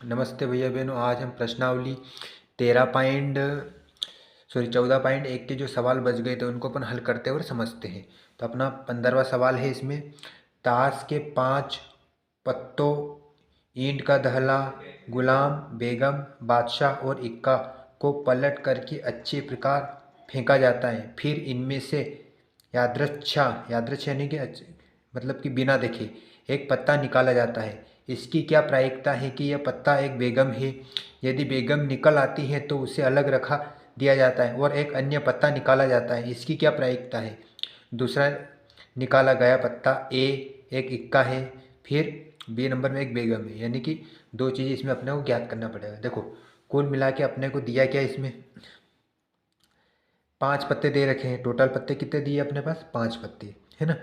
नमस्ते भैया बहनों। आज हम प्रश्नावली 14.1 के जो सवाल बच गए थे उनको अपन हल करते हुए समझते हैं। तो अपना 15वां सवाल है इसमें, ताश के 5 पत्तों, ईंट का दहला, गुलाम, बेगम, बादशाह और इक्का को पलट करके अच्छे प्रकार फेंका जाता है। फिर इनमें से यादृच्छा यानी कि मतलब कि बिना देखे एक पत्ता निकाला जाता है। इसकी क्या प्रायिकता है कि यह पत्ता एक बेगम है। यदि बेगम निकल आती है तो उसे अलग रखा दिया जाता है और एक अन्य पत्ता निकाला जाता है। इसकी क्या प्रायिकता है। दूसरा निकाला गया पत्ता ए एक इक्का है, फिर बी नंबर में एक बेगम है। यानी कि दो चीज़ इसमें अपने को ज्ञात करना पड़ेगा। देखो कुल मिला के अपने को दिया क्या इसमें, 5 पत्ते दे रखे हैं। टोटल पत्ते कितने दिए अपने पास, 5 पत्ते है ना।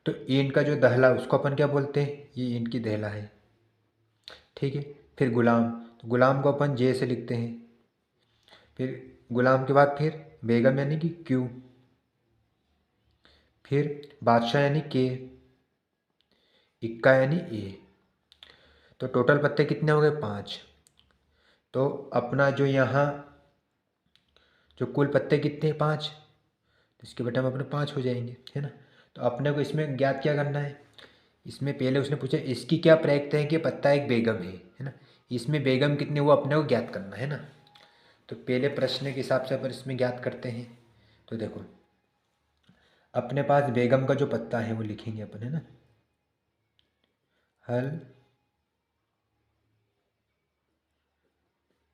तो ईंट का जो दहला उसको अपन क्या बोलते हैं, ये ईंट की दहला है, ठीक है। फिर गुलाम, तो गुलाम को अपन जे से लिखते हैं। फिर गुलाम के बाद फिर बेगम यानी कि क्यू, फिर बादशाह यानी के, इक्का यानी ए। तो टोटल पत्ते कितने हो गए, 5। तो अपना जो यहाँ जो कुल पत्ते कितने हैं, 5। तो इसके बटे में अपने 5 हो जाएंगे, है ना। तो अपने को इसमें ज्ञात क्या करना है। इसमें पहले उसने पूछा इसकी क्या प्रायिकता है कि पत्ता एक बेगम है ना। इसमें बेगम कितने वो अपने को ज्ञात करना है ना। तो पहले प्रश्न के हिसाब से अपन इसमें ज्ञात करते हैं। तो देखो अपने पास बेगम का जो पत्ता है वो लिखेंगे अपन, है ना। हल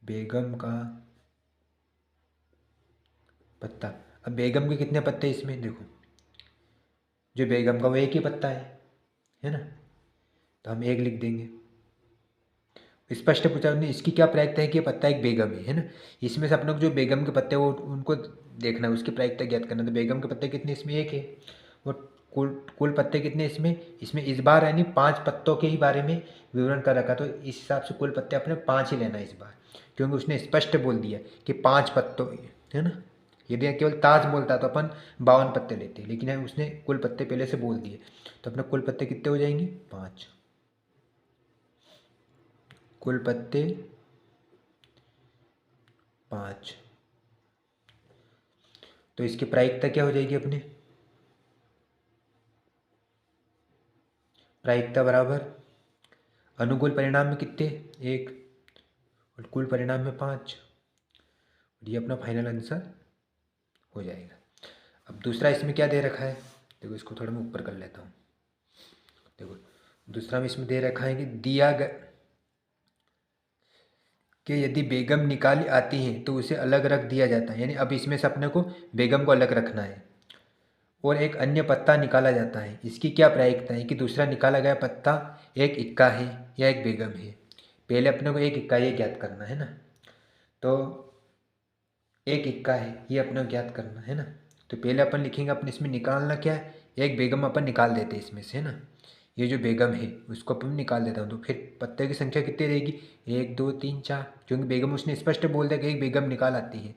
बेगम का पत्ता। अब बेगम के कितने पत्ते इसमें देखो, जो बेगम का वो एक ही पत्ता है ना। तो हम एक लिख देंगे। स्पष्ट पूछा उन्होंने इसकी क्या प्रायिकता है कि ये पत्ता एक बेगम है ना। इसमें से अपने को जो बेगम के पत्ते वो उनको देखना है, उसकी प्रायिकता ज्ञात करना। तो बेगम के पत्ते कितने, इसमें एक है। वो कुल कुल पत्ते कितने इसमें, इस बार यानी 5 पत्तों के ही बारे में विवरण कर रखा। तो इस हिसाब से कुल पत्ते अपने 5 ही लेना है इस बार, क्योंकि उसने स्पष्ट बोल दिया कि 5 पत्तों, है ना। यदि केवल ताज बोलता तो अपन 52 पत्ते लेते, लेकिन उसने कुल पत्ते पहले से बोल दिए। तो अपने कुल पत्ते कितने हो जाएंगे, 5। कुल पत्ते 5। तो इसकी प्रायिकता क्या हो जाएगी अपने, प्रायिकता बराबर अनुकूल परिणाम में कितने, 1 और कुल परिणाम में 5। और ये अपना फाइनल आंसर हो जाएगा। अब दूसरा इसमें क्या दे रखा है, देखो इसको थोड़ा मैं ऊपर कर लेता हूँ। देखो दूसरा में इसमें दे रखा है कि कि यदि बेगम निकाली आती है तो उसे अलग रख दिया जाता है। यानी अब इसमें से अपने को बेगम को अलग रखना है और एक अन्य पत्ता निकाला जाता है। इसकी क्या प्रायिकता है कि दूसरा निकाला गया पत्ता एक इक्का है या एक बेगम है। पहले अपने को एक इक्का ये ज्ञात करना है ना। तो एक इक्का है ये अपने को ज्ञात करना है ना। तो पहले अपन लिखेंगे, अपन इसमें निकालना क्या है, एक बेगम अपन निकाल देते हैं इसमें से, है ना। ये जो बेगम है उसको अपन निकाल देता हूँ। तो फिर पत्ते की संख्या कितनी रहेगी, 1 2 3 4, क्योंकि बेगम उसने स्पष्ट बोल दिया कि एक बेगम निकाल आती है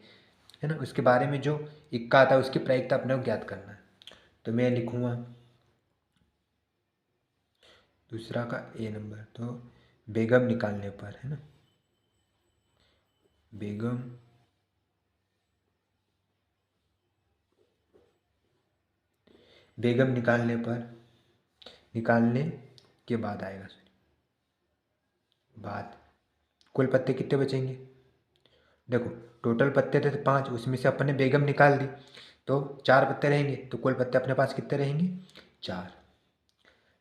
ना। उसके बारे में जो इक्का आता है उसकी प्रायिकता अपने को ज्ञात करना है। तो मैं लिखूँगा दूसरा का ए नंबर। तो बेगम निकालने पर, है ना, बेगम बेगम निकालने के बाद आएगा, बाद कुल पत्ते कितने बचेंगे। देखो टोटल पत्ते थे 5, उसमें से अपन ने बेगम निकाल दी तो 4 पत्ते रहेंगे। तो कुल पत्ते अपने पास कितने रहेंगे, 4,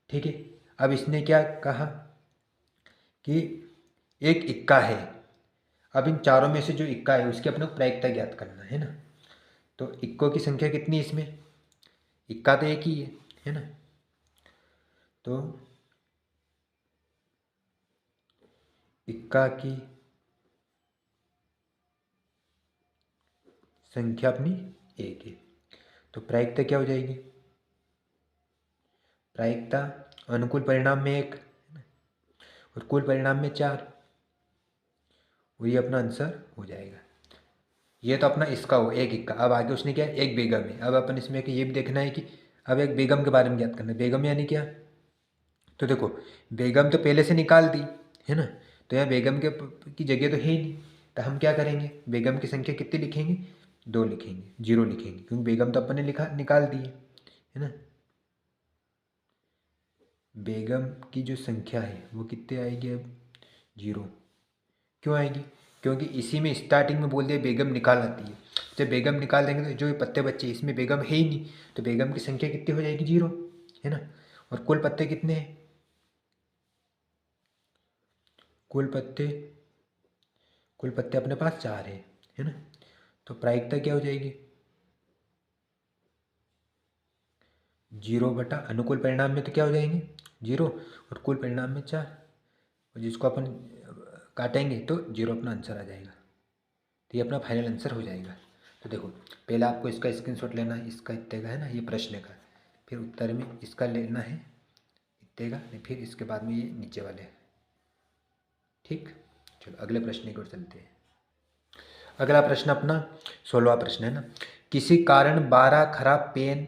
ठीक है। अब इसने क्या कहा कि एक इक्का है। अब इन चारों में से जो इक्का है उसकी अपने को प्रायिकता ज्ञात करना है ना। तो इक्कों की संख्या कितनी इसमें, इक्का तो एक ही है ना। तो इक्का की संख्या अपनी एक है। तो प्रायिकता क्या हो जाएगी, प्रायिकता अनुकूल परिणाम में 1 और कुल परिणाम में 4, और ये अपना आंसर हो जाएगा। ये तो अपना इसका हो एक इक्का। अब आगे उसने क्या, एक बेगम है। अब अपन इसमें कि ये भी देखना है कि अब एक बेगम के बारे में ज्ञात करना है। बेगम यानी क्या, तो देखो बेगम तो पहले से निकाल दी, है ना। तो यहाँ बेगम के की जगह तो है ही नहीं, तो हम क्या करेंगे, बेगम की संख्या कितनी लिखेंगे, 2 लिखेंगे, 0 लिखेंगे, क्योंकि बेगम तो अपन ने लिखा निकाल दी है ना। बेगम की जो संख्या है वो कितने आएगी अब, 0। क्यों आएगी, क्योंकि इसी में स्टार्टिंग में बोल दिया बेगम निकाल आती है। जब बेगम निकाल देंगे तो जो ये पत्ते बच्चे इसमें बेगम है ही नहीं, तो बेगम की संख्या कितनी हो जाएगी, 0 है ना। और कुल पत्ते कितने हैं, कुल पत्ते अपने पास 4 है ना। तो प्रायिकता क्या हो जाएगी, 0 बटा अनुकूल परिणाम में तो क्या हो जाएंगे, 0, और कुल परिणाम में 4, और जिसको अपन काटेंगे तो 0 अपना आंसर आ जाएगा। तो ये अपना फाइनल आंसर हो जाएगा। तो देखो पहले आपको इसका स्क्रीनशॉट लेना है, इसका इतने का है ना ये प्रश्न का, फिर उत्तर में इसका लेना है इतने का, फिर इसके बाद में ये नीचे वाले। ठीक, चलो अगले प्रश्न की ओर चलते हैं। अगला प्रश्न अपना 16वां प्रश्न है ना। किसी कारण 12 खराब पेन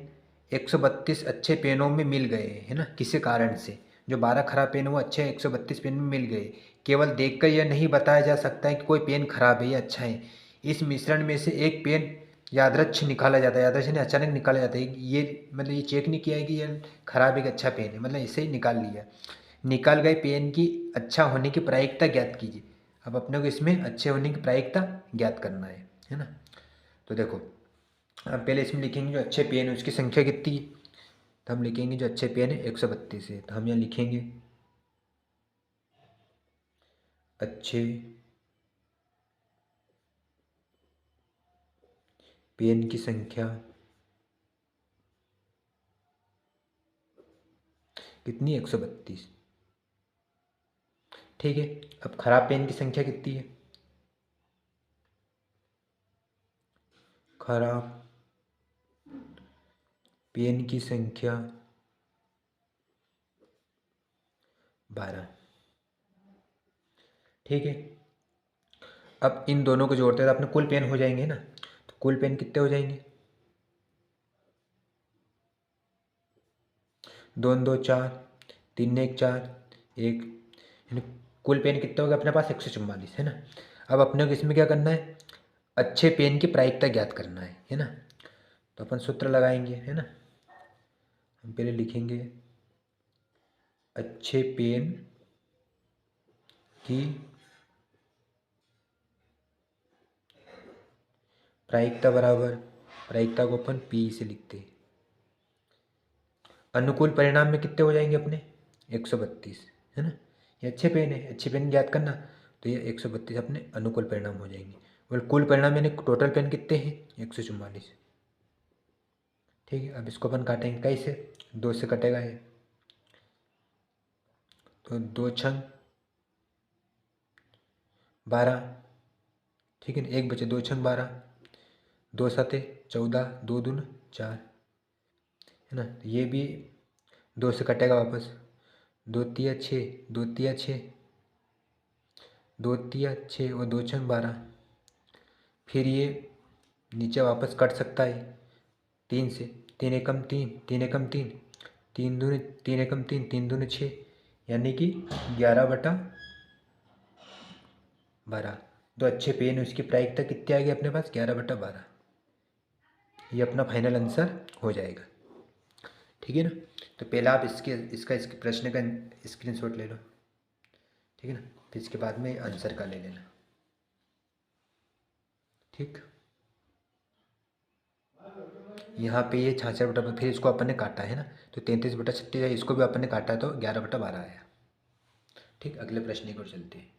132 अच्छे पेनों में मिल गए है ना। किसी कारण से जो 12 खराब पेन वो अच्छे 132 पेन में मिल गए। केवल देखकर यह नहीं बताया जा सकता है कि कोई पेन खराब है या अच्छा है। इस मिश्रण में से एक पेन यादृच्छ निकाला जाता है, यादृच्छ ने अचानक निकाला जाता है। ये मतलब ये चेक नहीं किया है कि ये खराब है कि अच्छा पेन है, मतलब इसे ही निकाल लिया। निकाल गए पेन की अच्छा होने की प्रायिकता ज्ञात कीजिए। अब अपने को इसमें अच्छे होने की प्रायिकता ज्ञात करना है ना। तो देखो अब पहले इसमें लिखेंगे जो अच्छे पेन है उसकी संख्या कितनी है, तो हम लिखेंगे जो अच्छे पेन है 132 है। तो हम यहाँ लिखेंगे अच्छे पेन की संख्या कितनी, 132। ठीक है, अब खराब पेन की संख्या कितनी है, खराब पेन की संख्या 12। ठीक है, अब इन दोनों को जोड़ते हैं तो अपने कुल पेन हो जाएंगे ना। तो कुल पेन कितने हो जाएंगे, 2 2 4, 3 1 4 1, यानी कुल पेन कितने हो गए अपने पास, 144 है ना। अब अपने को इसमें क्या करना है, अच्छे पेन की प्रायिकता ज्ञात करना है ना। तो अपन सूत्र लगाएंगे है ना। हम पहले लिखेंगे अच्छे पेन की प्रायिकता बराबर, प्रायिकता को अपन पी से लिखते हैं। अनुकूल परिणाम में कितने हो जाएंगे अपने, 132 है ना। ये अच्छे पेन है, अच्छे पेन ज्ञात करना, तो ये 132 अपने अनुकूल परिणाम हो जाएंगे। और कुल परिणाम यानी टोटल पेन कितने हैं, 144। ठीक है, अब इसको अपन काटेंगे कैसे, 2 से कटेगा ये, तो 2 छंग 12। ठीक है, एक बचे 2 छंग 12, 2 सते 14, 2 दून 4 है ना। तो ये भी 2 से कटेगा वापस, 2 तिया 6, 2 तिया 6, 2 तिया 6 और 2 छंग 12। फिर ये नीचे वापस कट सकता है 3 से, 3 एकम 3, 3 एकम 3, 3 दूनी 3 एकम 3, 3 दूनी 6, यानी कि 11/12। तो अच्छे पेन उसकी प्रायिकता कितनी आ गई अपने पास, 11/12। ये अपना फाइनल आंसर हो जाएगा। ठीक है ना। तो पहला आप इसके प्रश्न का स्क्रीनशॉट ले लो, ठीक है ना, फिर इसके बाद में आंसर का ले लेना। ठीक, यहाँ पे ये 66/12, फिर इसको अपन ने काटा है ना, तो 33/36 है, इसको भी अपन ने काटा तो 11/12 आया। ठीक, अगले प्रश्न की ओर चलते हैं।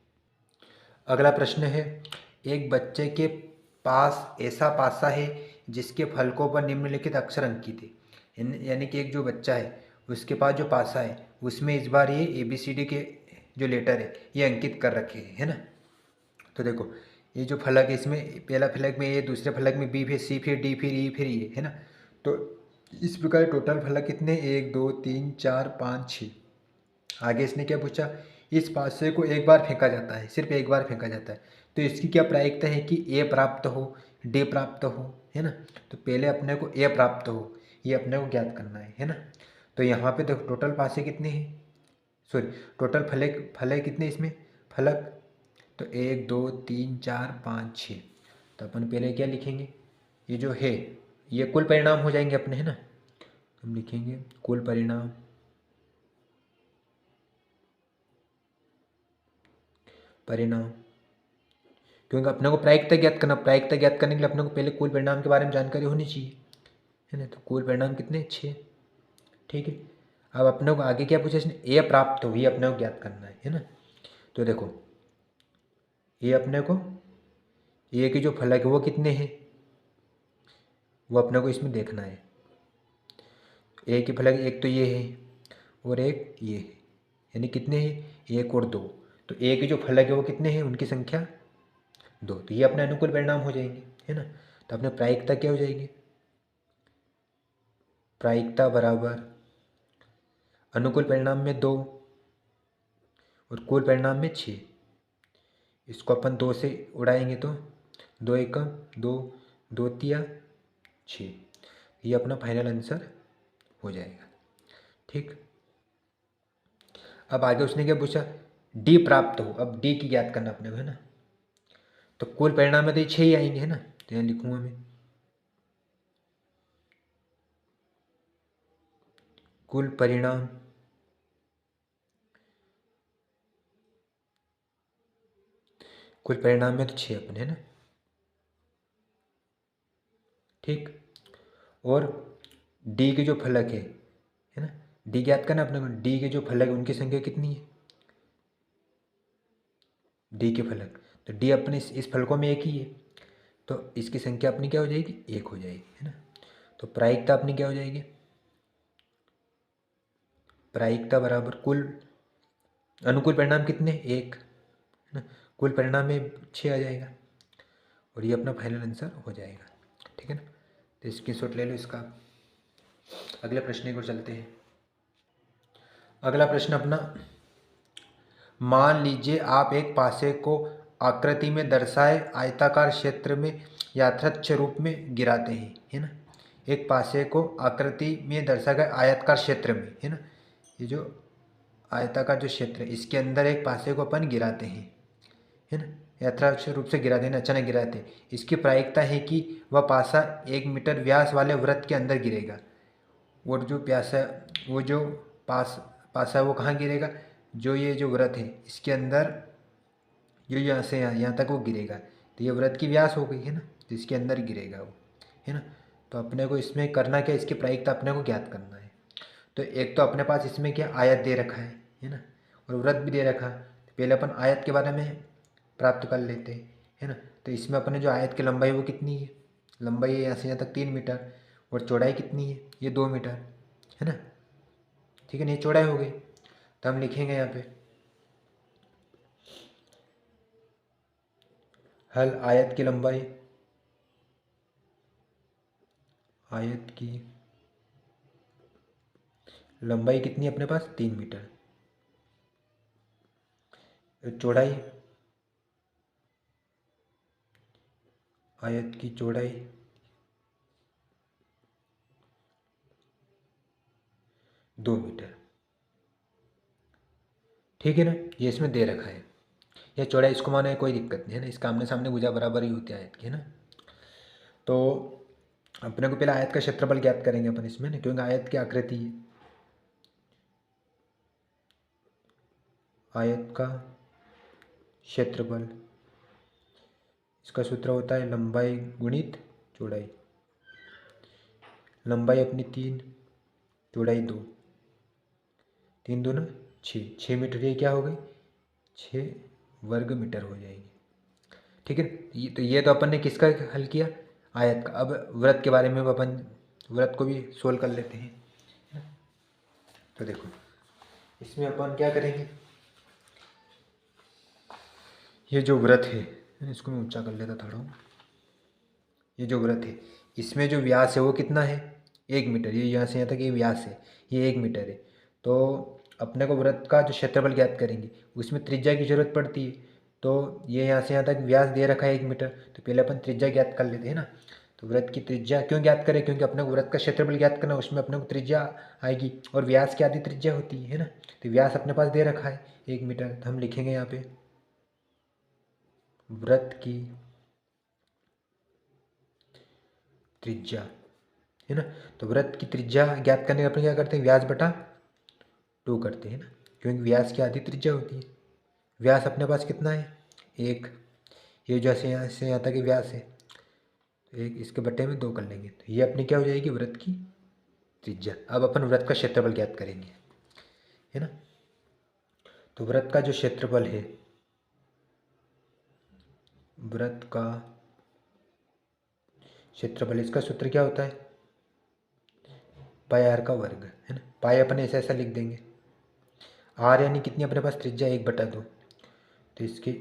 अगला प्रश्न है, एक बच्चे के पास ऐसा पासा है जिसके फलकों पर निम्नलिखित अक्षर अंकित है। यानी कि एक जो बच्चा है उसके पास जो पासा है उसमें इस बार ये ABCD के जो लेटर है ये अंकित कर रखे हैं है ना। तो देखो ये जो फलक है इसमें पहला फलक में ए, दूसरे फलक में बी, फिर सी, फिर डी, फिर ई, फिर ये है ना। तो इस प्रकार टोटल फलक कितने, 1 2 3 4 5 6। आगे इसने क्या पूछा, इस पासे को एक बार फेंका जाता है, सिर्फ एक बार फेंका जाता है, तो इसकी क्या प्रायिकता है कि ए प्राप्त हो, डी प्राप्त हो है ना। तो पहले अपने को ए प्राप्त हो ये अपने को ज्ञात करना है ना। तो यहाँ पे देखो टोटल पासे कितने हैं, सॉरी टोटल फले फले कितने इसमें फलक, तो 1 2 3 4 5 6। तो अपन पहले क्या लिखेंगे, ये जो है ये कुल परिणाम हो जाएंगे अपने, है ना। हम लिखेंगे कुल परिणाम, क्योंकि अपने को प्रायिकता ज्ञात करना, प्रायिकता ज्ञात करने के लिए अपने को पहले कुल परिणाम के बारे में जानकारी होनी चाहिए, है ना। तो कुल परिणाम कितने, 6। ठीक है। अब अपने को आगे क्या पूछा इसने, ए प्राप्त हो, ये अपने को ज्ञात करना है ना। तो देखो ये अपने को ए के जो फलक है वो कितने हैं, वो अपने को इसमें देखना है। ए के फलक एक तो ये है और एक ये है, यानी कितने हैं, 1 और 2। तो ए के जो फलक है वो कितने हैं, उनकी संख्या 2। तो ये अपने अनुकूल परिणाम हो जाएंगे, है ना। तो अपने प्रायिकता क्या हो जाएगी, प्रायिकता बराबर अनुकूल परिणाम में 2 और कुल परिणाम में 6। इसको अपन 2 से उड़ाएंगे तो 2 एकम 2, 2 तिया 6। ये अपना फाइनल आंसर हो जाएगा। ठीक। अब आगे उसने क्या पूछा, डी प्राप्त हो। अब डी की ज्ञात करना अपने को, है ना। तो कुल परिणाम में तो ये 6 ही आएंगे, है ना। तो यहाँ लिखूंगा मैं कुल परिणाम कुल परिणाम में तो 6 अपने, है ना। ठीक। और डी के जो फलक है ना, डी ज्ञात करना अपने को। डी के जो फलक है उनकी संख्या कितनी है, डी के फलक, तो डी अपने इस फलकों में एक ही है, तो इसकी संख्या अपनी क्या हो जाएगी, 1 हो जाएगी, है ना। तो प्रायिकता अपनी क्या हो जाएगी, प्रायिकता बराबर कुल अनुकूल परिणाम कितने, 1, है ना। कुल परिणाम में 6 आ जाएगा और ये अपना फाइनल आंसर हो जाएगा। ठीक है ना। तो स्क्रीनशॉट ले लो इसका। अगले प्रश्न की ओर चलते हैं। अगला प्रश्न अपना, मान लीजिए आप एक पासे को आकृति में दर्शाए आयताकार क्षेत्र में यथार्थ रूप में गिराते हैं, है ना। एक पासे को आकृति में दर्शाए गए आयताकार क्षेत्र में, है ना, ये जो आयताकार जो क्षेत्र है इसके अंदर एक पासे को अपन गिराते हैं, है ना। यथार्थ रूप से गिराते हैं, अचानक गिराते हैं। इसकी प्रायिकता है कि वह पासा 1 मीटर व्यास वाले वृत्त के अंदर गिरेगा। और जो प्यासा वो जो पासा है वो कहाँ गिरेगा, जो ये जो व्रत है इसके अंदर, जो यहाँ से यहाँ तक वो गिरेगा। तो ये व्रत की व्यास हो गई, है ना। तो इसके अंदर गिरेगा वो, है ना। तो अपने को इसमें करना क्या, इसकी प्रायिकता अपने को ज्ञात करना है। तो एक तो अपने पास इसमें क्या आयत दे रखा है ना, और व्रत भी दे रखा। तो पहले अपन आयत के बारे में प्राप्त कर लेते हैं, है ना। तो इसमें अपने जो आयत की लंबाई वो कितनी है, लंबाई है यहाँ से यहाँ तक 3 मीटर, और चौड़ाई कितनी है, ये 2 मीटर, है ना। ठीक है ना, ये चौड़ाई हो गई। तो हम लिखेंगे यहाँ पे हल आयत की लंबाई, आयत की लंबाई कितनी है अपने पास, 3 मीटर। चौड़ाई, आयत की चौड़ाई 2 मीटर। ठीक है ना, ये इसमें दे रखा है। यह चौड़ाई इसको माना है, कोई दिक्कत नहीं, है ना। इसका आमने सामने भुजा बराबर ही होती है आयत की, है ना। तो अपने को पहले आयत का क्षेत्रफल ज्ञात करेंगे अपन इसमें ना, क्योंकि आयत की आकृति है। आयत का क्षेत्रफल, इसका सूत्र होता है लंबाई गुणित चौड़ाई। लंबाई अपनी 3, चौड़ाई 2, 3 2 ना 6, 6 मीटर। ये क्या हो गई, 6 वर्ग मीटर हो जाएगी। ठीक है। ये तो अपन ने किसका हल किया, आयत का। अब व्रत के बारे में अपन व्रत को भी सोल्व कर लेते हैं। तो देखो इसमें अपन क्या करेंगे, ये जो व्रत है इसको मैं ऊंचा कर लेता थोड़ा। ये जो व्रत है इसमें जो व्यास है वो कितना है, 1 मीटर। ये यहाँ से यहाँ तक ये व्यास है, ये 1 मीटर है। तो अपने को व्रत का जो क्षेत्रफल ज्ञात करेंगे उसमें त्रिज्या की जरूरत पड़ती है। तो ये यहाँ से यहाँ तक व्यास दे रखा है 1 मीटर, तो पहले अपन त्रिज्या ज्ञात कर लेते हैं ना। तो व्रत की त्रिज्या क्यों ज्ञात करें, क्योंकि अपने को व्रत का क्षेत्रफल ज्ञात करना, उसमें अपने को त्रिज्या आएगी और व्यास की आधी त्रिज्या होती है ना। तो व्यास अपने पास दे रखा है 1 मीटर, तो हम लिखेंगे यहाँ पे वृत्त की त्रिज्या, है ना। तो वृत्त की त्रिज्या ज्ञात करने का अपन क्या करते हैं, व्यास बटा 2 करते हैं ना, क्योंकि व्यास की आधी त्रिज्या होती है। व्यास अपने पास कितना है, 1। ये जैसे यहाँ से यहाँ तक व्यास है, तो 1 इसके बटे में 2 कर लेंगे, तो ये अपनी क्या हो जाएगी, वृत्त की त्रिज्या। अब अपन वृत्त का क्षेत्रफल ज्ञात करेंगे, है ना। तो वृत्त का जो क्षेत्रफल है, वृत्त का क्षेत्रफल, इसका सूत्र क्या होता है, पाई आर का वर्ग, है ना। पाई अपन ऐसा ऐसा लिख देंगे, आर यानी कितनी अपने पास त्रिज्या 1/2, तो इसके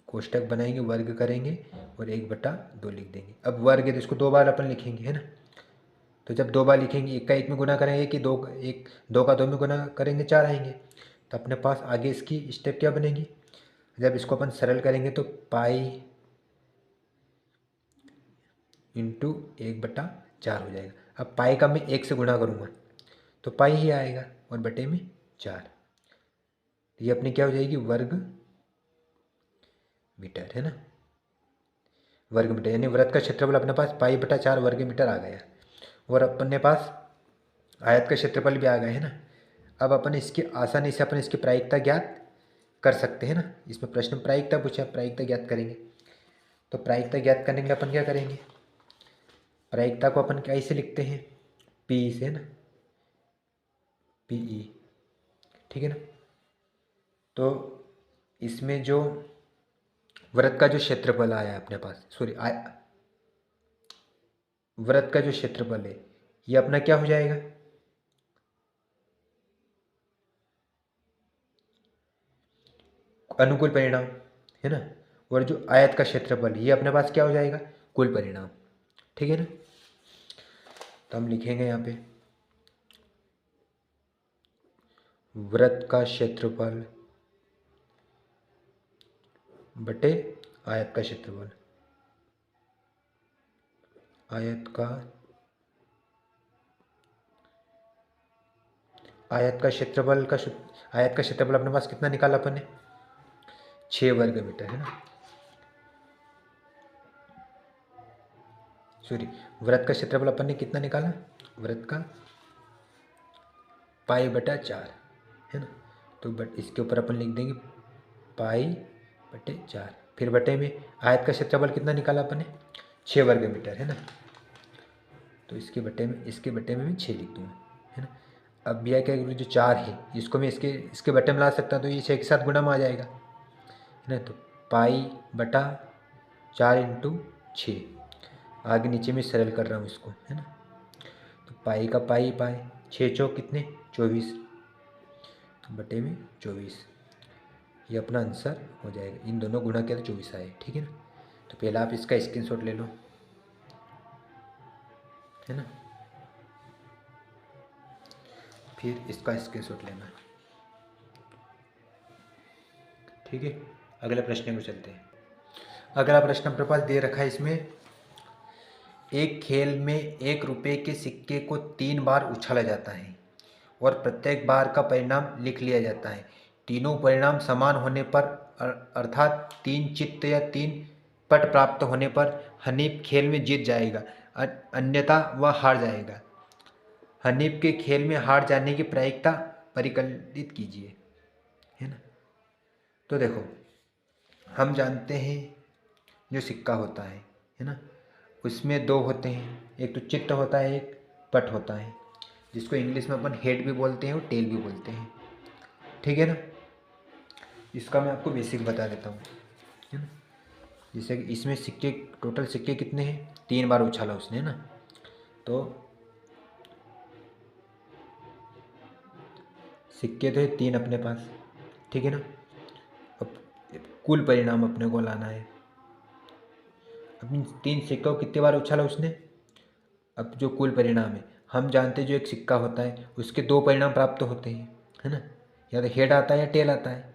कोष्टक बनाएंगे, वर्ग करेंगे और 1/2 लिख देंगे। अब वर्ग है तो इसको 2 बार अपन लिखेंगे, है ना। तो जब 2 बार लिखेंगे, 1 का 1 में गुना करेंगे कि 2 1 2 का 2 में गुना करेंगे 4 आएंगे। तो अपने पास आगे इसकी स्टेप क्या बनेगी, जब इसको अपन सरल करेंगे तो पाई इंटू 1/4 हो जाएगा। अब पाई का मैं 1 से गुणा करूँगा तो पाई ही आएगा और बटे में 4, ये अपनी क्या हो जाएगी, वर्ग मीटर, है ना। वर्ग मीटर यानी वृत्त का क्षेत्रफल अपने पास पाई/4 वर्ग मीटर आ गया, और अपने पास आयत का क्षेत्रफल भी आ गया, है ना। अब अपन इसकी आसानी से अपन इसकी प्रायिकता ज्ञात कर सकते हैं ना। इसमें प्रश्न प्रायिकता पूछा, प्रायिकता ज्ञात करेंगे। तो प्रायिकता ज्ञात करने के लिए अपन क्या करेंगे, प्रायिकता को अपन कैसे लिखते हैं, पी से, है ना, पीई, ठीक है ना। तो इसमें जो वृत्त का जो क्षेत्रफल आया अपने पास, सॉरी वृत्त का जो क्षेत्रफल है ये अपना क्या हो जाएगा, अनुकूल परिणाम, है ना। और जो आयत का क्षेत्रफल ये अपने पास क्या हो जाएगा, कुल परिणाम, ठीक है ना। तो हम लिखेंगे यहाँ पे वृत्त का क्षेत्रफल बटे आयत का क्षेत्रफल, आयत का क्षेत्रफल का आयत का क्षेत्रफल अपने पास कितना निकाला अपन ने, 6 वर्ग मीटर, है ना। सॉरी, वृत्त का क्षेत्रफल अपन ने कितना निकाला, वृत्त का पाई/4, है ना। तो बट इसके ऊपर अपन लिख देंगे पाई/4, फिर बटे में आयत का क्षेत्रफल कितना निकाला अपन ने, 6 वर्ग मीटर, है ना। तो इसके बटे में मैं 6 लिख दूँगा, है ना। अब यह क्या, जो 4 है इसको मैं इसके बटे में ला सकता हूँ, तो ये 6 के साथ गुणा में आ जाएगा, है ना। तो पाई/4 इंटू 6, आगे नीचे में सरल कर रहा हूँ इसको, है ना। तो पाई का पाई 6 चौक कितने 24, तो बटे में 24, ये अपना आंसर हो जाएगा। इन दोनों गुणा किया तो 24 आए, ठीक है ना। तो पहले आप इसका स्क्रीनशॉट ले लो, है ना, फिर इसका स्क्रीनशॉट लेना, ठीक है। अगले प्रश्न को चलते हैं। अगला प्रश्न अपने पास दे रखा है, इसमें एक खेल में 1 रुपये के सिक्के को 3 बार उछाला जाता है और प्रत्येक बार का परिणाम लिख लिया जाता है। तीनों परिणाम समान होने पर अर्थात 3 चित्त या 3 पट प्राप्त होने पर हनीफ खेल में जीत जाएगा, अन्यथा वह हार जाएगा। हनीफ के खेल में हार जाने की प्रायिकता परिकलित कीजिए, है ना। तो देखो, हम जानते हैं जो सिक्का होता है ना, उसमें 2 होते हैं, एक तो चित्त होता है, एक पट होता है, जिसको इंग्लिश में अपन हेड भी बोलते हैं और टेल भी बोलते हैं, ठीक है ना। इसका मैं आपको बेसिक बता देता हूँ, है ना। जैसे कि इसमें सिक्के, टोटल सिक्के कितने हैं, 3 बार उछाला उसने, है ना। तो सिक्के तो है 3 अपने पास, ठीक है ना। अब कुल परिणाम अपने को लाना है। अब इन 3 सिक्कों को कितने बार उछाला उसने, अब जो कुल परिणाम है, हम जानते हैं जो एक सिक्का होता है उसके 2 परिणाम प्राप्त होते हैं, है ना, या तो हेड आता है या टेल आता है,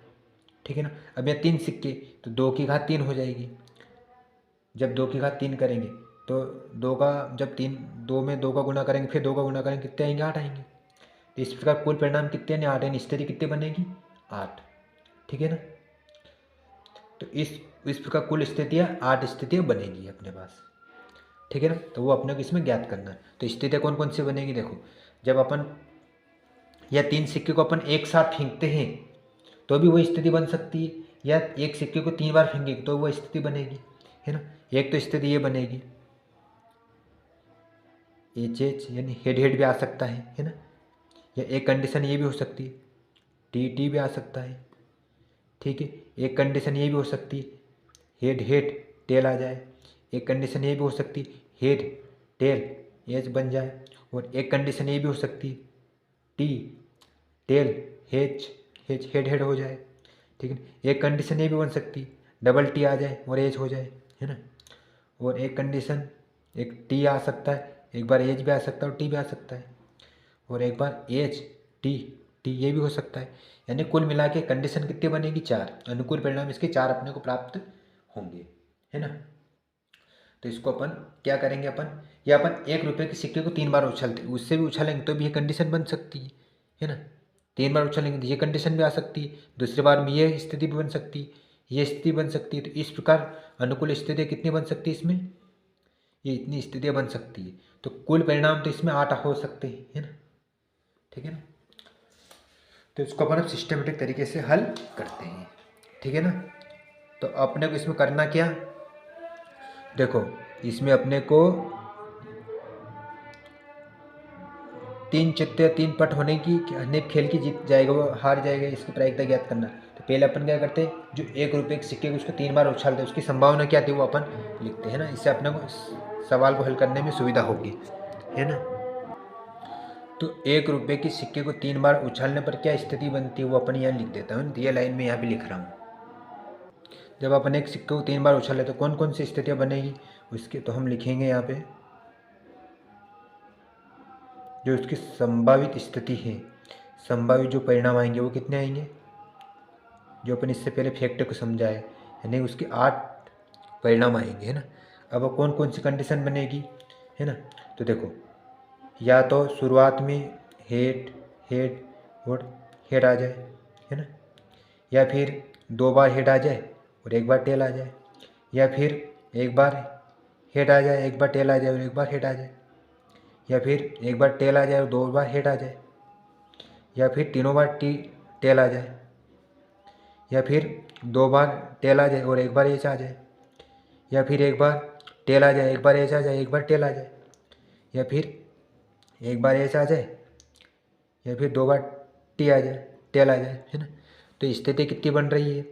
ठीक है ना। अब यहाँ 3 सिक्के, तो 2 की घात 3 हो जाएगी। जब 2 की घात 3 करेंगे तो 2 का, जब 2 में 2 का गुणा करेंगे, फिर 2 का गुणा करेंगे, कितने आएंगे, 8 आएंगे। तो इस प्रकार कुल परिणाम कितने यानी 8 यानी स्थिति कितनी बनेगी, 8, ठीक है ना। तो इस इस प्रकार कुल स्थितियाँ 8 स्थितियाँ बनेगी अपने पास, ठीक है ना। तो वो अपने को इसमें ज्ञात करना है। तो स्थितियाँ कौन कौन सी बनेगी, देखो जब अपन या 3 सिक्के को अपन एक साथ फेंकते हैं तो भी वो स्थिति बन सकती है, या एक सिक्के को 3 बार फेंकेंगे तो वो स्थिति बनेगी, है ना। एक तो स्थिति ये बनेगी एच एच यानी हेड हेड भी आ सकता है ना। या एक कंडीशन ये भी हो सकती है टी टी भी आ सकता है, ठीक है। एक कंडीशन ये भी हो सकती है हेड हेड टेल आ जाए। एक कंडीशन ये भी हो सकती है हेड टेल एच बन जाए। और एक कंडीशन ये भी हो सकती है टी टेल हेच हेच हेड हेड हो जाए, ठीक है। एक कंडीशन ये भी बन सकती है डबल टी आ जाए और एच हो जाए, है ना। और एक कंडीशन एक टी आ सकता है, एक बार एच भी आ सकता है और टी भी आ सकता है, और एक बार एच टी टी ये भी हो सकता है। यानी कुल मिला के कंडीशन कितनी बनेगी, 4। अनुकूल परिणाम इसके 4 अपने को प्राप्त होंगे, है ना। तो इसको अपन क्या करेंगे, अपन या अपन 1 रुपये के सिक्के को 3 बार उछलते, उससे भी उछालेंगे तो भी ये कंडीशन बन सकती है ना। 3 बार उछलेंगे तो ये कंडीशन भी आ सकती है, दूसरी बार में ये स्थिति भी बन सकती है, ये स्थिति बन सकती है। तो इस प्रकार अनुकूल स्थितियाँ कितनी बन सकती है इसमें, ये इतनी स्थितियाँ बन सकती है। तो कुल परिणाम तो इसमें 8 हो सकते हैं, है ना, ठीक है ना। तो इसको अपन अब सिस्टमेटिक तरीके से हल करते हैं, ठीक है ना। तो अपने को इसमें करना क्या, देखो इसमें अपने को 3 चित्ते 3 पट होने की हनीफ खेल की जीत जाएगा वो हार जाएगा, इसकी प्रायिकता ज्ञात करना। तो पहले अपन क्या करते हैं, जो 1 रुपये के सिक्के को उसको 3 बार उछालते हैं उसकी संभावना क्या थी वो अपन लिखते हैं ना। इससे अपने को सवाल को हल करने में सुविधा होगी, है ना। तो 1 रुपये के सिक्के को 3 बार उछालने पर क्या स्थिति बनती है वो अपन यहाँ लिख देता हूँ, ये लाइन में यहाँ भी लिख रहा हूँ। जब अपन एक सिक्के को 3 बार उछाले तो कौन कौन सी स्थितियाँ बनेगी उसके, तो हम लिखेंगे यहाँ पे जो उसकी संभावित स्थिति है, संभावित जो परिणाम आएंगे वो कितने आएंगे, जो अपन इससे पहले फैक्ट को समझाए, यानी उसके 8 परिणाम आएंगे, है ना। अब कौन कौन सी कंडीशन बनेगी, है ना। तो देखो या तो शुरुआत में हेड हेड और हेड आ जाए, है ना, या फिर 2 बार हेड आ जाए और 1 बार टेल आ जाए, या फिर 1 बार हेड आ जाए 1 बार टेल आ जाए और 1 बार हेड आ जाए, या फिर 1 बार टेल आ जाए और 2 बार हेड आ जाए, या फिर तीनों बार टेल आ जाए, या फिर 2 बार टेल आ जाए और 1 बार एच आ जाए, या फिर 1 बार टेल आ जाए 1 बार एच आ जाए 1 बार टेल आ जाए, या फिर 1 बार एच आ जाए, या फिर 2 बार टी आ जाए टेल आ जाए, है ना। तो स्थिति कितनी बन रही है,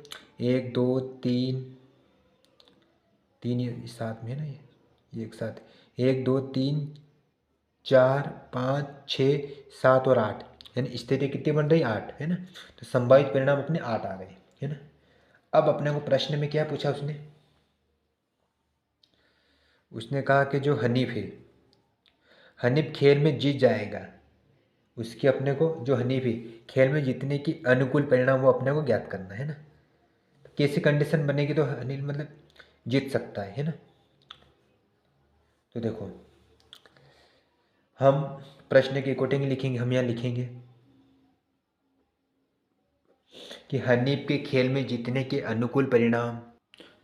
1 2 3 3 ये साथ में है ना, ये एक साथ 1 2 3 4 5 6 7 और 8, यानी स्थिति कितनी बन रही 8, है ना। तो संभावित परिणाम अपने 8 आ गए, है ना। अब अपने को प्रश्न में क्या पूछा उसने, उसने कहा कि जो हनीफ है, हनीफ खेल में जीत जाएगा, उसकी अपने को जो हनीफ है खेल में जीतने की अनुकूल परिणाम वो अपने को ज्ञात करना है ना। तो कैसी कंडीशन बनेगी तो हनीफ मतलब जीत सकता है ना। तो देखो हम प्रश्न के अकॉर्डिंग लिखेंगे, हम यहाँ लिखेंगे कि हनीफ के खेल में जीतने के अनुकूल परिणाम,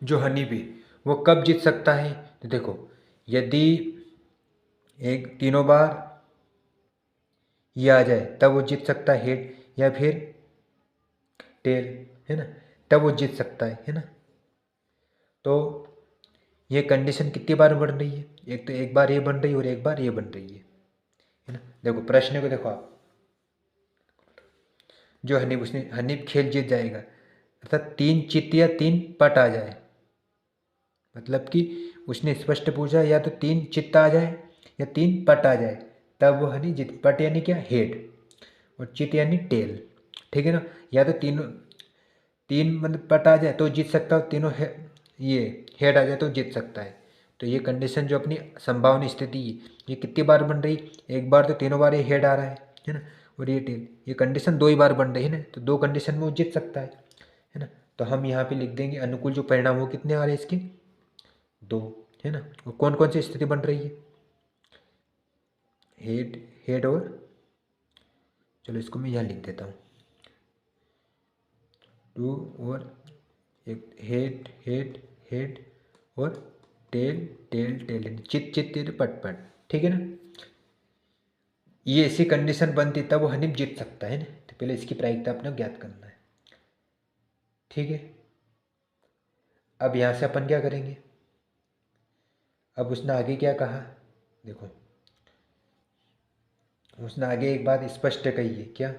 जो हनीफ है वो कब जीत सकता है। तो देखो यदि एक तीनों बार ये आ जाए तब वो जीत सकता है हेड, या फिर टेल, है ना, तब वो जीत सकता है ना। तो ये कंडीशन कितनी बार बन रही है, एक तो 1 बार ये बन रही है और 1 बार ये बन रही है ना। देखो प्रश्न को देखो आप, जो हनीफ उसने हनीफ खेल जीत जाएगा अर्थात 3 चित्त या 3 पट आ जाए, मतलब कि उसने स्पष्ट पूछा या तो 3 चित्त आ जाए या 3 पट आ जाए तब वो हनी जीत, पट यानी क्या हेड और चित्त यानी टेल, ठीक है ना। या तो तीनों 3 मतलब पट आ जाए तो जीत सकता है, तीनों ये हेड आ जाए तो जीत सकता है। तो ये कंडीशन जो अपनी संभावना स्थिति है ये कितनी बार बन रही, 1 बार तो तीनों बार ये हेड आ रहा है ना, और ये टेल, ये कंडीशन 2 ही बार बन रही है ना। तो 2 कंडीशन में वो जीत सकता है ना। तो हम यहाँ पे लिख देंगे अनुकूल जो परिणाम वो कितने आ रहे हैं इसके 2, है ना। और कौन कौन सी स्थिति बन रही है, हेड हेड और, चलो इसको मैं यहाँ लिख देता हूँ 2 और एक हेड हेड हेड और टेल टेल टेल, चित चित चित पट पट, ठीक है ना। ये ऐसी कंडीशन बनती तब वो हनीफ जीत सकता है ना। तो पहले इसकी प्रायिकता अपने को ज्ञात करना है, ठीक है। अब यहाँ से अपन क्या करेंगे, अब उसने आगे क्या कहा, देखो उसने आगे एक बात स्पष्ट कही है, क्या,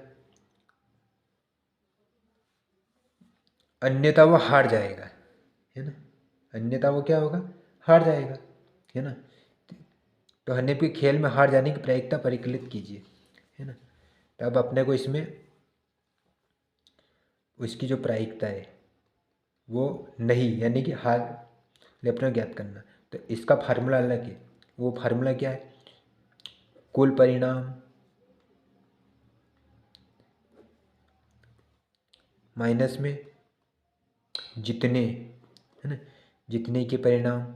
अन्यथा वो हार जाएगा, है ना। अन्यथा वो क्या होगा, हार जाएगा, है ना। तो हनीफ के खेल में हार जाने की प्रायिकता परिकलित कीजिए, है ना। तो अब अपने को इसमें उसकी जो प्रायिकता है वो नहीं, यानी कि हार अपने ज्ञात करना। तो इसका फार्मूला अलग है, वो फार्मूला क्या है, कुल परिणाम माइनस में जितने, है ना, जितने के परिणाम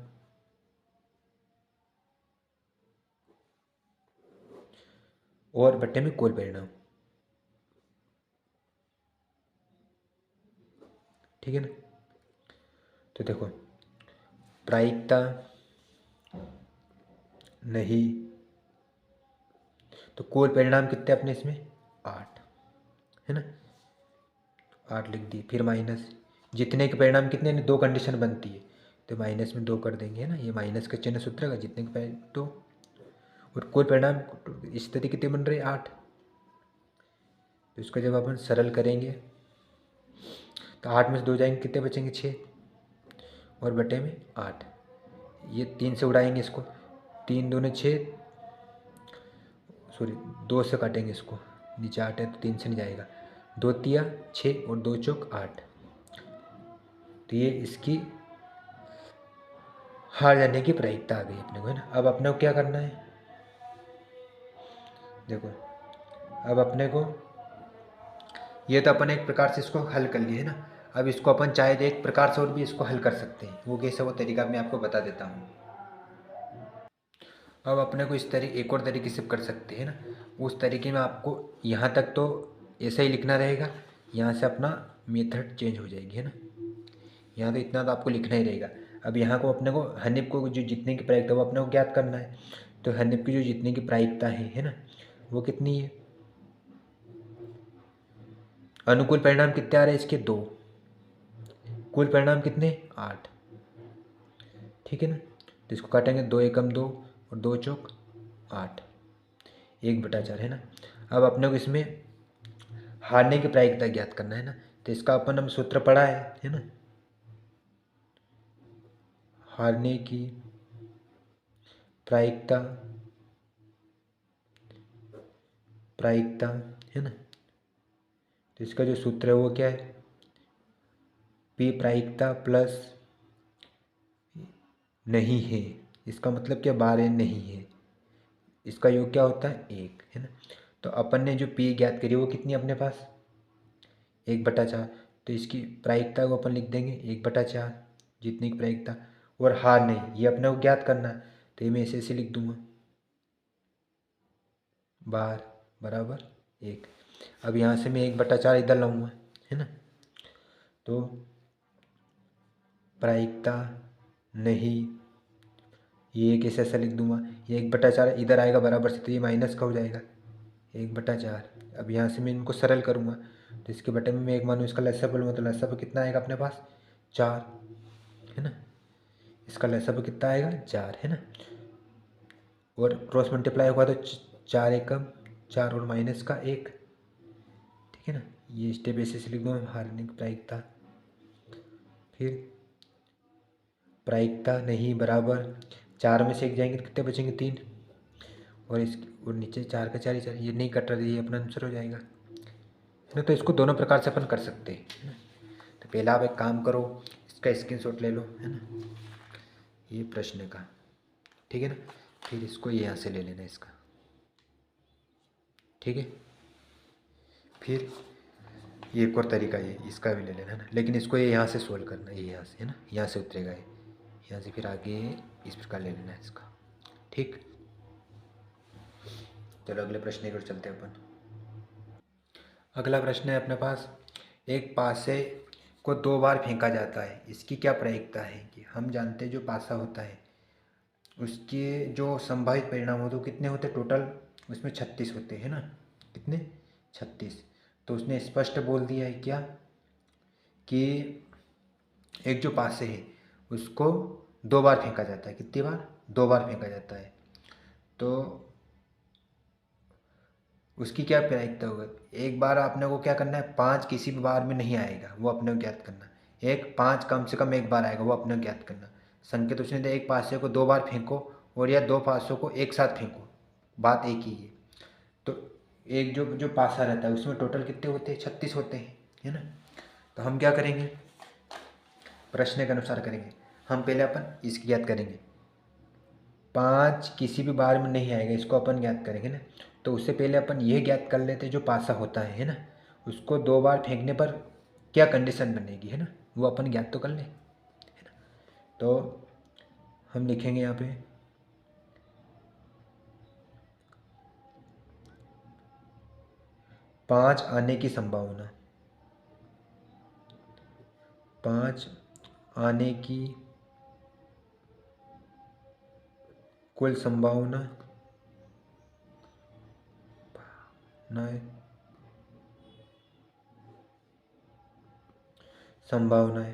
और बट्टे में कुल परिणाम, ठीक है ना। तो देखो प्रायिकता नहीं, तो कुल परिणाम कितने अपने इसमें 8, है ना, 8 लिख दिए। फिर माइनस जितने के परिणाम कितने, दो कंडीशन बनती है, तो माइनस में 2 कर देंगे, है ना। ये माइनस का चिन्ह सूत्र का जितने के परिणाम 2, और कुल परिणाम इस तरह कितने बन रहे 8। तो इसको जब अपन सरल करेंगे तो 8 में से 2 जाएंगे, कितने बचेंगे 6, और बटे में 8। ये 3 से उड़ाएंगे इसको, 3 दूने 6, सॉरी 2 से काटेंगे इसको, नीचे 8 है तो 3 से नहीं जाएगा, 2 तिया 6 और 2 चौक 8। तो ये इसकी हार जाने की प्रायिकता आ गई अपने को, है ना। अब अपने को क्या करना है, देखो अब अपने को ये तो अपन एक प्रकार से इसको हल कर लिए, है ना। अब इसको अपन चाहे तो एक प्रकार से और भी इसको हल कर सकते हैं, वो कैसे, वो तरीका मैं आपको बता देता हूँ। अब अपने को इस तरीके एक और तरीके से कर सकते हैं ना। उस तरीके में आपको यहाँ तक तो ऐसा ही लिखना रहेगा, यहाँ से अपना मेथड चेंज हो जाएगी, है ना। यहाँ तो इतना तो आपको लिखना ही रहेगा। अब यहाँ को अपने को हनीफ को जो जितने की प्रायिकता वो अपने को ज्ञात करना है। तो हनीफ की जो जितने की प्रायिकता है ना, वो कितनी है, अनुकूल परिणाम कितने आ रहे हैं इसके 2, कुल परिणाम कितने 8, ठीक है ना। तो इसको काटेंगे, 2 एकम 2 और 2 चौक 8, 1/4, है ना। अब अपने को इसमें हारने की प्रायिकता ज्ञात करना है ना। तो इसका अपन हम सूत्र पढ़ा है ना, हारने की प्रायिकता, प्रायिकता, है ना। तो इसका जो सूत्र है वो क्या है, पी प्रायिकता प्लस नहीं है, इसका मतलब क्या 12 नहीं है, इसका योग क्या होता है 1, है ना। तो अपन ने जो पी ज्ञात करी वो कितनी अपने पास 1/4। तो इसकी प्रायिकता को अपन लिख देंगे 1/4, जितने की प्रायिकता, और हार नहीं ये अपने को ज्ञात करना है। तो ये मैं ऐसे लिख दूंगा 12 बराबर 1। अब यहाँ से मैं 1/4 इधर लाऊंगा, है ना। तो प्रायिकता नहीं, ये एक ऐसा लिख दूंगा, ये 1/4 इधर आएगा बराबर से, तो ये माइनस का हो जाएगा 1/4। अब यहाँ से मैं इनको सरल करूँगा, तो इसके बटे में मैं एक मानूँ इसका लसागु बोलूँगा, तो लसागु कितना आएगा अपने पास 4, है ना। इसका लसागु कितना आएगा 4, है ना। और क्रॉस मल्टीप्लाई होगा तो 4 एकम 4 और माइनस का 1, ठीक है ना। ये स्टेप ऐसे से लिख दूँगा, हारने की प्रायिकता, फिर प्रायिकता नहीं बराबर 4 में से 1 जाएंगे तो कितने बचेंगे 3, और इस और नीचे 4 का 4 ही 4, ये नहीं कट रहा, ये अपना आंसर हो जाएगा, है ना। तो इसको दोनों प्रकार से अपन कर सकते हैं, है ना। तो पहला आप एक काम करो, इसका स्क्रीनशॉट ले लो, है ना, ये प्रश्न का, ठीक है ना। फिर इसको यहाँ से ले लेना इसका, ठीक है। फिर ये एक और तरीका ये इसका भी ले लेना, है ना। लेकिन इसको ये यहाँ से सोल्व करना है, ये यहाँ से, है ना, यहाँ से उतरेगा ये, यहाँ से फिर आगे इस प्रकार ले लेना है इसका, ठीक। चलो अगले प्रश्न की ओर चलते हैं अपन। अगला प्रश्न है अपने पास, एक पास से को 2 बार फेंका जाता है, इसकी क्या प्रायिकता है? कि हम जानते हैं जो पासा होता है उसके जो संभावित परिणाम होते हैं कितने होते हैं टोटल? उसमें 36 होते हैं ना, कितने? 36। तो उसने स्पष्ट बोल दिया है क्या कि एक जो पासे है उसको 2 बार फेंका जाता है। कितनी बार? 2 बार फेंका जाता है। तो उसकी क्या प्रायिकता होगा? एक बार आपने को क्या करना है, 5 किसी भी बार में नहीं आएगा, वो अपने को ज्ञात करना। एक 5 कम से कम एक बार आएगा, वो अपने को ज्ञात करना। संकेत उसने दिया एक पासे को 2 बार फेंको और या 2 पासों को एक साथ फेंको, बात एक ही है। तो एक जो जो पासा रहता है उसमें टोटल कितने होते हैं? 36 होते हैं, है ना। तो हम क्या करेंगे, प्रश्न के अनुसार करेंगे। हम पहले अपन इसकी ज्ञात करेंगे, 5 किसी भी बार में नहीं आएगा, इसको अपन ज्ञात करेंगे ना। तो उससे पहले अपन ये ज्ञात कर लेते जो पासा होता है ना, उसको 2 बार फेंकने पर क्या कंडीशन बनेगी, है ना, वो अपन ज्ञात तो कर लें, है ना। तो हम लिखेंगे यहाँ पे 5 आने की संभावना, 5 आने की कुल संभावना है।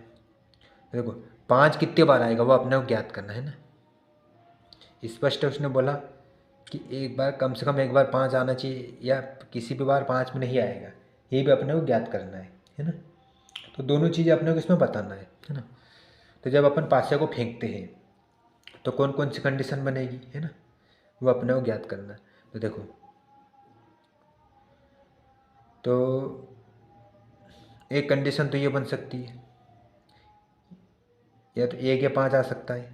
देखो 5 कितने बार आएगा वो अपने को ज्ञात करना है ना। स्पष्ट उसने बोला कि एक बार कम से कम एक बार 5 आना चाहिए या किसी भी बार 5 में नहीं आएगा, ये भी अपने को ज्ञात करना है ना। तो दोनों चीज़ें अपने को इसमें बताना है ना। तो जब अपन पासे को फेंकते हैं तो कौन कौन सी कंडीशन बनेगी, है ना, वो अपने को ज्ञात करना है। तो देखो, तो एक कंडीशन तो ये बन सकती है, या तो 1 या 5 आ सकता है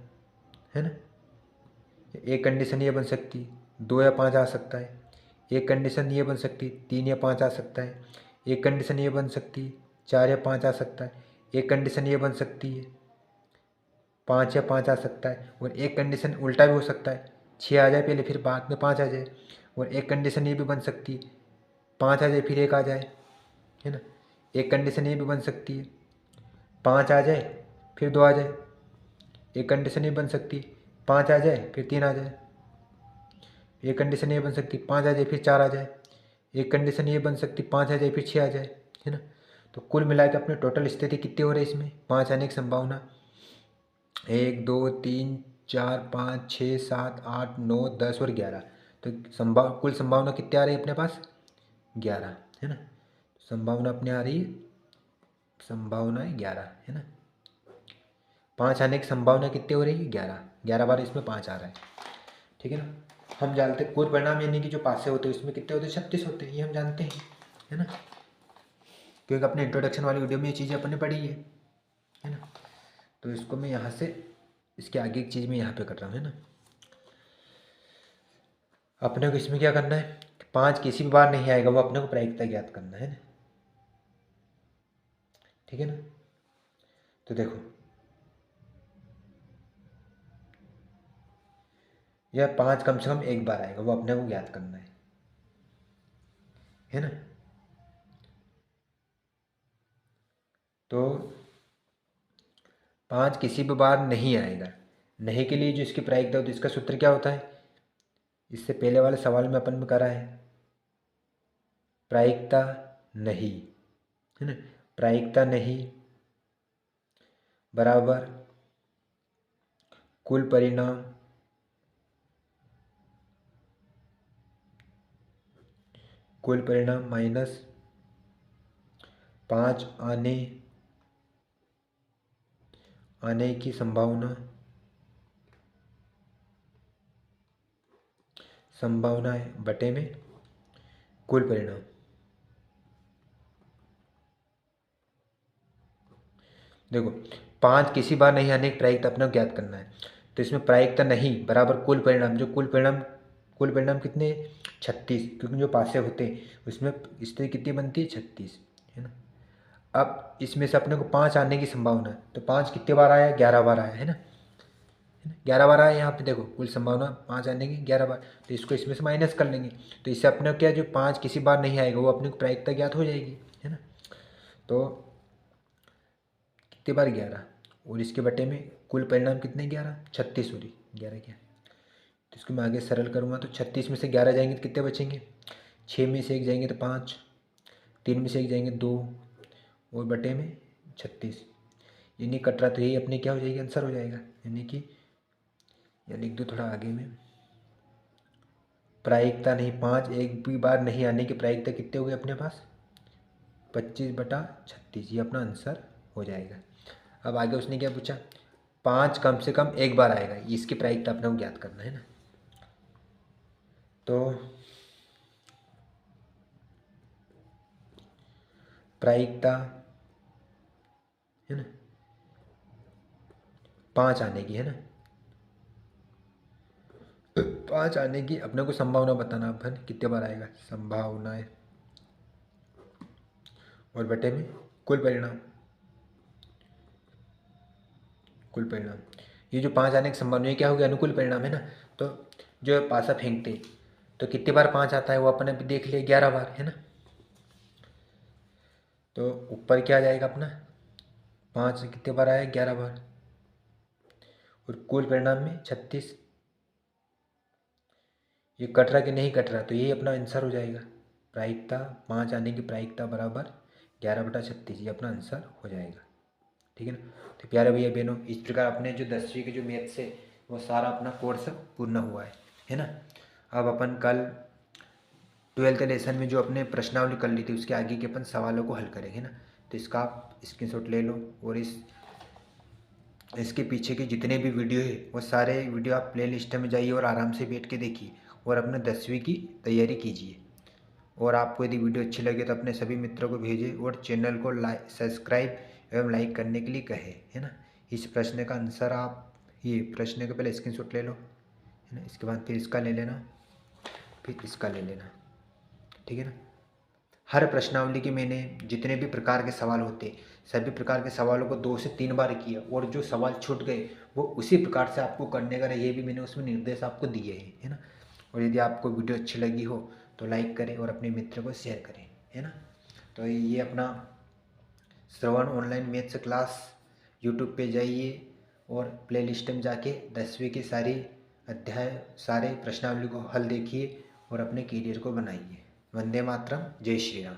ना। एक कंडीशन ये बन सकती है 2 या 5 आ सकता है। एक कंडीशन ये बन सकती है 3 या 5 आ सकता है। एक कंडीशन ये बन सकती है 4 या 5 आ सकता है। एक कंडीशन ये बन सकती है 5 या 5 आ सकता है। और एक कंडीशन उल्टा भी हो सकता है, 6 आ जाए पहले फिर बाद में 5 आ जाए। और एक कंडीशन ये भी बन सकती है 5 आ जाए फिर 1 आ जाए, है ना। एक कंडीशन ये भी बन सकती है 5 आ जाए फिर 2 आ जाए। एक कंडीशन ये बन सकती है 5 आ जाए फिर 3 आ जाए। एक कंडीशन ये बन सकती 5 आ जाए फिर 4 आ जाए। एक कंडीशन ये बन सकती 5 आ जाए फिर 6 आ जाए, है ना। तो कुल मिला के अपने टोटल स्थिति कितनी हो रही है इसमें? 5 आने की संभावना 1 2 3 4 5 6 7 8 9 10 और 11। तो कुल संभावना कितनी आ रही है अपने पास? 11, है ना। संभावना अपने आ रही है, संभावना है 11, है ना। 5 आने की संभावना कितनी हो रही है? 11। 11 बार इसमें 5 आ रहा है, ठीक है ना। हम जानते हैं कुल परिणाम यानी कि जो पासे होते हैं उसमें कितने होते हैं? 36 होते हैं, ये हम जानते हैं, है ना, क्योंकि अपने इंट्रोडक्शन वाली वीडियो में ये चीज़ें अपन ने पढ़ी है ना। तो इसको मैं यहाँ से इसके आगे की चीज़ मैं यहाँ पे कर रहा हूँ, है ना। अपने को इसमें क्या करना है, 5 किसी भी बार नहीं आएगा, वो अपने को प्रायिकता ज्ञात करना है ना, ठीक है ना। तो देखो यह 5 कम से कम एक बार आएगा, वो अपने को ज्ञात करना है ना। तो 5 किसी भी बार नहीं आएगा, नहीं के लिए जो इसकी प्रायिकता होती है इसका सूत्र क्या होता है? इससे पहले वाले सवाल में अपन में करा है, प्रायिकता नहीं, है ना। प्रायिकता नहीं बराबर कुल परिणाम माइनस 5 आने की संभावना है बटे में कुल परिणाम। देखो 5 किसी बार नहीं आने की प्रायिकता अपना ज्ञात करना है। तो इसमें प्रायिकता नहीं बराबर कुल परिणाम, जो कुल परिणाम कितने? 36, क्योंकि जो पासे होते हैं उसमें स्थिति कितनी बनती है? 36, है ना। अब इसमें से अपने को 5 आने की संभावना है, तो 5 कितने बार आया? 11 बार आया, है ना। 11 बार आया यहाँ पे, देखो कुल संभावना 5 आने की 11 बार, तो इसको इसमें से माइनस कर लेंगे। तो इससे अपने को क्या, जो 5 किसी बार नहीं आएगा वो अपने को प्रायिकता ज्ञात हो जाएगी, है ना। तो कितने बार 11, और इसके बटे में कुल परिणाम कितने 11, 36 सॉरी 11 क्या, तो इसको मैं आगे सरल करूँगा तो 36 में से 11 जाएंगे तो कितने बचेंगे, 6 में से 1 जाएंगे तो 5, 3 में से 1 जाएंगे 2, और बटे में 36, ये नहीं कट रहा तो यही अपने क्या हो जाएगी, आंसर हो जाएगा। यानी कि या लिख दो थोड़ा आगे में, प्रायिकता नहीं, 5 एक भी बार नहीं आने की प्रायिकता कितने हो गए अपने पास, 25/36, ये अपना आंसर हो जाएगा। अब आगे उसने क्या पूछा, 5 कम से कम एक बार आएगा, इसकी प्रायिकता अपने को ज्ञात करना है ना। तो प्रायिकता है ना 5 आने की है ना, 5 आने की अपने को संभावना बताना अपन कितने बार आएगा, संभावना है, और बटे में कुल परिणाम, कुल परिणाम, ये जो 5 आने की संभावना ये क्या हो गया, अनुकूल परिणाम है ना। तो जो पासा फेंकते तो कितने बार 5 आता है वो अपन अभी देख लिए, 11 बार है ना। तो ऊपर क्या आ जाएगा अपना, 5 कितने बार आया, 11 बार, और कुल परिणाम में 36, ये कट रहा कि नहीं कट रहा, तो यही अपना आंसर हो जाएगा। प्रायिकता 5 आने की प्रायिकता बराबर 11/36, ये अपना आंसर हो जाएगा। ठीक है ना। तो प्यारे भैया बहनों, इस प्रकार अपने जो 10वीं के जो मैथ्स है वो सारा अपना कोर्स पूर्ण हुआ है ना। अब अपन कल 12th लेसन में जो अपने प्रश्नावली कर ली थी उसके आगे के अपन सवालों को हल करेंगे ना। तो इसका आप स्क्रीनशॉट ले लो, और इसके पीछे के जितने भी वीडियो है वो सारे वीडियो आप प्ले लिस्ट में जाइए और आराम से बैठ के देखिए और अपने 10वीं की तैयारी कीजिए। और आपको यदि वीडियो अच्छी लगे तो अपने सभी मित्रों को भेजें और चैनल को सब्सक्राइब एवं लाइक करने के लिए कहें, है ना। इस प्रश्न का आंसर आप ये प्रश्न का पहले स्क्रीनशॉट ले लो, है ना। इसके बाद फिर इसका ले लेना, फिर इसका ले लेना, ठीक है ना। हर प्रश्नावली के मैंने जितने भी प्रकार के सवाल होते सभी प्रकार के सवालों को 2 से 3 बार किया, और जो सवाल छूट गए वो उसी प्रकार से आपको करने का ये भी मैंने उसमें निर्देश आपको दिए हैं, है ना। और यदि आपको वीडियो अच्छी लगी हो तो लाइक करें और अपने मित्र को शेयर करें, है ना। तो ये अपना श्रवण ऑनलाइन मैथ्स क्लास यूट्यूब पे जाइए और प्ले लिस्ट में जाके 10वीं की सारी अध्याय सारे प्रश्नावली को हल देखिए और अपने करियर को बनाइए। वंदे मातरम, जय श्री राम।